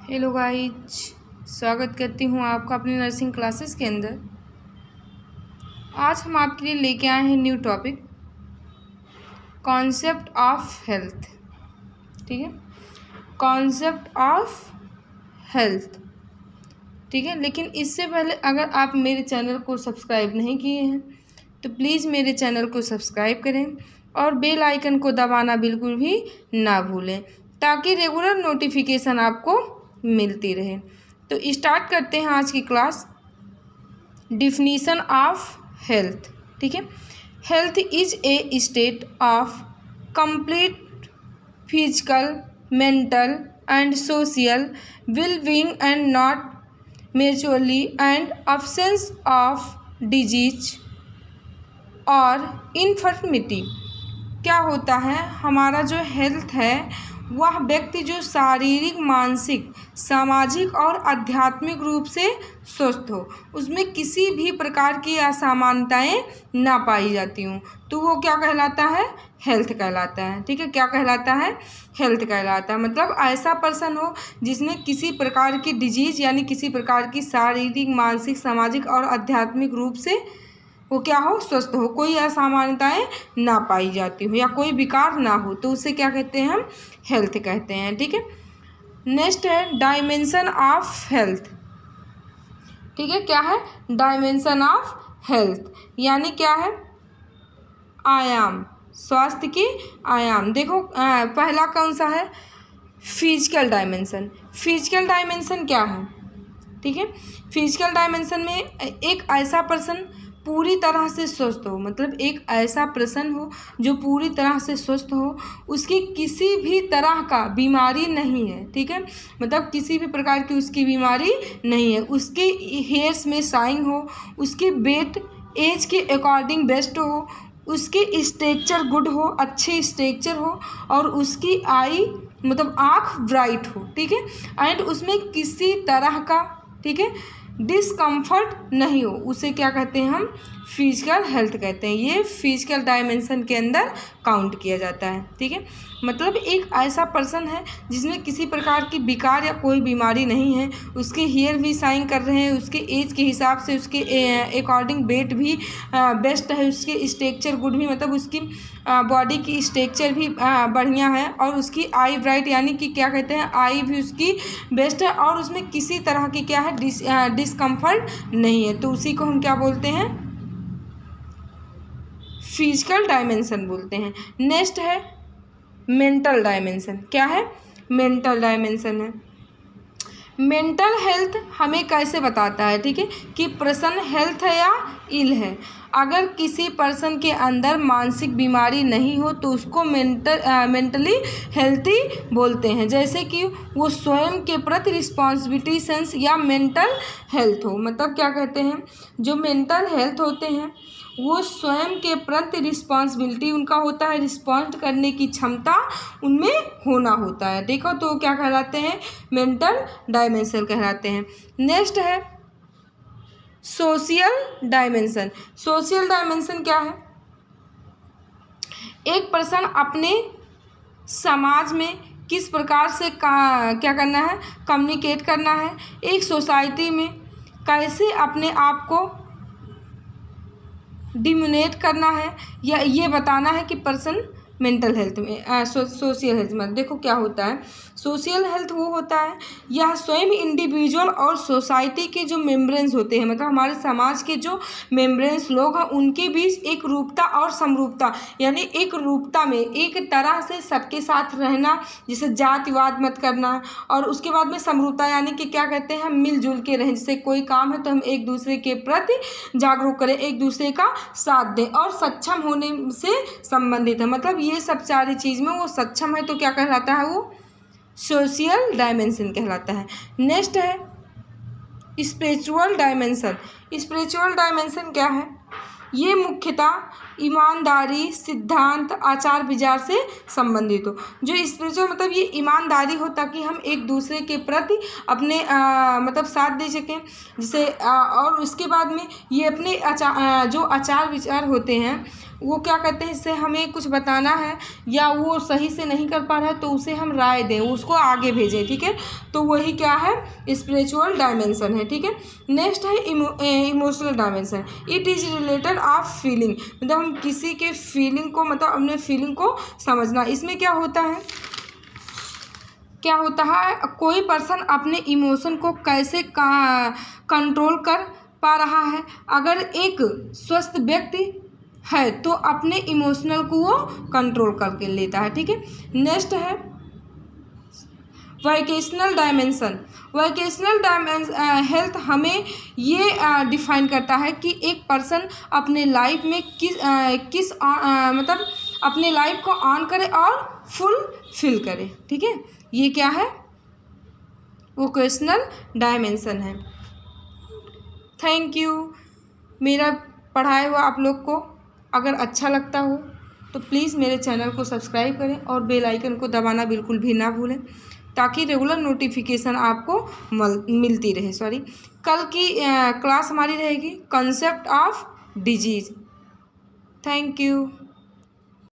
Hello guys, स्वागत करती हूँ आपका अपनी नर्सिंग क्लासेस के अंदर। आज हम आपके लिए लेके आए हैं new topic, concept of health. ठीक है, कॉन्सेप्ट ऑफ हेल्थ। ठीक है, लेकिन इससे पहले अगर आप मेरे चैनल को सब्सक्राइब नहीं किए हैं तो प्लीज़ मेरे चैनल को सब्सक्राइब करें और बेल आइकन को दबाना बिल्कुल भी ना भूलें ताकि रेगुलर नोटिफिकेशन आपको मिलती रहे। तो स्टार्ट करते हैं आज की क्लास। Definition of health. ठीक है, health is a state of complete physical, mental and social well-being and not mutually and absence of disease और इन्फर्मिटी। क्या होता है, हमारा जो हेल्थ है वह व्यक्ति जो शारीरिक, मानसिक, सामाजिक और आध्यात्मिक रूप से स्वस्थ हो, उसमें किसी भी प्रकार की असामान्यताएं ना पाई जाती हूँ, तो वो क्या कहलाता है, हेल्थ कहलाता है। ठीक है, क्या कहलाता है, हेल्थ कहलाता है। मतलब ऐसा पर्सन हो जिसमें किसी प्रकार की डिजीज यानी किसी प्रकार की शारीरिक, मानसिक, सामाजिक और आध्यात्मिक रूप से वो क्या हो, स्वस्थ हो, कोई असामान्यताएं ना पाई जाती हो या कोई विकार ना हो, तो उसे क्या कहते हैं, हम हेल्थ कहते हैं। ठीक है, नेक्स्ट है डायमेंशन ऑफ हेल्थ। ठीक है, क्या है, डायमेंशन ऑफ हेल्थ यानी क्या है, आयाम, स्वास्थ्य की आयाम। देखो पहला कौन सा है, फिजिकल डायमेंशन। फिजिकल डायमेंशन क्या है, ठीक है, फिजिकल डायमेंशन में एक ऐसा पर्सन पूरी तरह से स्वस्थ हो, मतलब एक ऐसा पर्सन हो जो पूरी तरह से स्वस्थ हो, उसकी किसी भी तरह का बीमारी नहीं है। ठीक है, मतलब किसी भी प्रकार की उसकी बीमारी नहीं है, उसके हेयर्स में शाइन हो, उसकी वेट एज के अकॉर्डिंग बेस्ट हो, उसकी स्ट्रक्चर गुड हो, अच्छे स्ट्रक्चर हो और उसकी आई मतलब आँख ब्राइट हो। ठीक है, एंड उसमें किसी तरह का, ठीक है, डिस्कम्फर्ट नहीं हो, उसे क्या कहते हैं, हम फिजिकल हेल्थ कहते हैं। ये फिजिकल डायमेंशन के अंदर काउंट किया जाता है। ठीक है, मतलब एक ऐसा पर्सन है जिसमें किसी प्रकार की विकार या कोई बीमारी नहीं है, उसके हेयर भी शाइन कर रहे हैं, उसके एज के हिसाब से उसके अकॉर्डिंग वेट भी बेस्ट है, उसके स्ट्रक्चर गुड भी, मतलब उसकी बॉडी की स्ट्रक्चर भी बढ़िया है और उसकी आई ब्राइट यानी कि क्या कहते हैं, आई भी उसकी बेस्ट है और उसमें किसी तरह की क्या है, डिस्कम्फर्ट नहीं है, तो उसी को हम क्या बोलते हैं, फिजिकल डायमेंशन बोलते हैं। नेक्स्ट है मेंटल डायमेंशन। क्या है, मेंटल डायमेंशन है। मेंटल हेल्थ हमें कैसे बताता है, ठीक है, कि पर्सन हेल्थ है या इल है। अगर किसी पर्सन के अंदर मानसिक बीमारी नहीं हो तो उसको मेंटली हेल्थी बोलते हैं, जैसे कि वो स्वयं के प्रति रिस्पॉन्सिबिलिटी सेंस या मेंटल हेल्थ हो। मतलब क्या कहते हैं, जो मेंटल हेल्थ होते हैं वो स्वयं के प्रति रिस्पॉन्सिबिलिटी उनका होता है, रिस्पॉन्ड करने की क्षमता उनमें होना होता है। देखो तो क्या कहलाते हैं, मेंटल डायमेंशन कहलाते हैं। नेक्स्ट है सोशल डायमेंशन। सोशल डायमेंशन क्या है, एक पर्सन अपने समाज में किस प्रकार से क्या करना है, कम्युनिकेट करना है, एक सोसाइटी में कैसे अपने आप को डिम्यूनेट करना है, या ये बताना है कि पर्सन मेंटल हेल्थ में सोशल हेल्थ में। देखो क्या होता है, सोशल हेल्थ वो होता है यह स्वयं इंडिविजुअल और सोसाइटी के जो मेम्बरेंस होते हैं, मतलब हमारे समाज के जो मेम्बरेंस लोग हैं उनके बीच एक रूपता और समरूपता, यानी एक रूपता में एक तरह से सबके साथ रहना, जिसे जातिवाद मत करना, और उसके बाद में समरूपता यानी कि क्या कहते हैं, हम मिलजुल के रहें, जैसे कोई काम है तो हम एक दूसरे के प्रति जागरूक करें, एक दूसरे का साथ दें और सक्षम होने से संबंधित है। मतलब ये सब सारी चीज़ में वो सक्षम है तो क्या कहलाता है, वो सोशल डायमेंशन कहलाता है। नेक्स्ट है स्पिरिचुअल डायमेंशन। स्पिरिचुअल डायमेंशन क्या है, ये मुख्यतः ईमानदारी, सिद्धांत, आचार विचार से संबंधित हो। जो स्पिरिचुअल मतलब ये ईमानदारी हो ताकि हम एक दूसरे के प्रति अपने मतलब साथ दे सकें, जिसे और उसके बाद में ये अपने जो आचार विचार होते हैं वो क्या करते हैं, इससे हमें कुछ बताना है या वो सही से नहीं कर पा रहा है तो उसे हम राय दें, उसको आगे भेजें, ठीक है। तो वही क्या है, स्पिरिचुअल डायमेंशन है, ठीक है। नेक्स्ट है emotional dimension. It is related of feeling, मतलब हम किसी के फीलिंग को मतलब अपने फीलिंग को समझना। इसमें क्या होता है कोई पर्सन अपने इमोशन को कैसे कंट्रोल कर पा रहा है। अगर एक स्वस्थ व्यक्ति है तो अपने इमोशनल को वो कंट्रोल करके लेता है, ठीक है। नेक्स्ट है वोकेशनल डायमेंशन। वोकेशनल हेल्थ हमें ये डिफाइन करता है कि एक पर्सन अपने लाइफ में किस मतलब अपने लाइफ को ऑन करे और फुलफिल करे, ठीक है। ये क्या है, वोकेशनल डायमेंशन है। Thank you. मेरा पढ़ाया हुआ आप लोग को अगर अच्छा लगता हो तो प्लीज़ मेरे चैनल को सब्सक्राइब करें और बेल आइकन को दबाना बिल्कुल भी ना भूलें ताकि रेगुलर नोटिफिकेशन आपको मिलती रहे। कल की क्लास हमारी रहेगी concept of disease. Thank you.